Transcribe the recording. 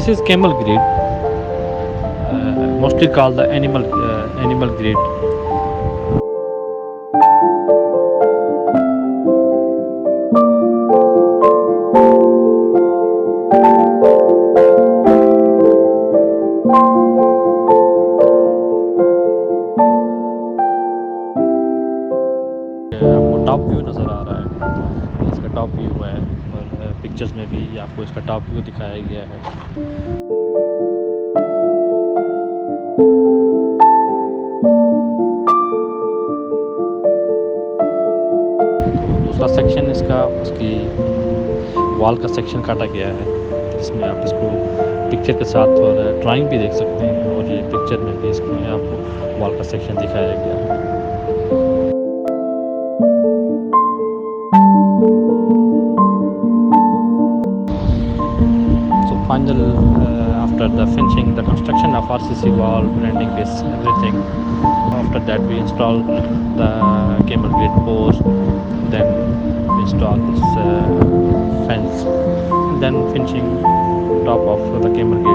This is camel grid, mostly called the animal grid. आपको top view नज़र आ रहा है, इसका टॉप व्यू है और पिक्चर्स में भी आपको इसका टॉप व्यू दिखाया गया है। तो दूसरा सेक्शन इसका उसकी वॉल का सेक्शन काटा गया है, जिसमें आप इसको पिक्चर के साथ और ड्राइंग भी देख सकते हैं, और ये पिक्चर में भी इसमें आपको वॉल का सेक्शन दिखाया गया है। Final after the finishing the construction of RCC wall, branding this everything. After that we install the camel gate post, then we install this fence, then finishing top of the camel gate.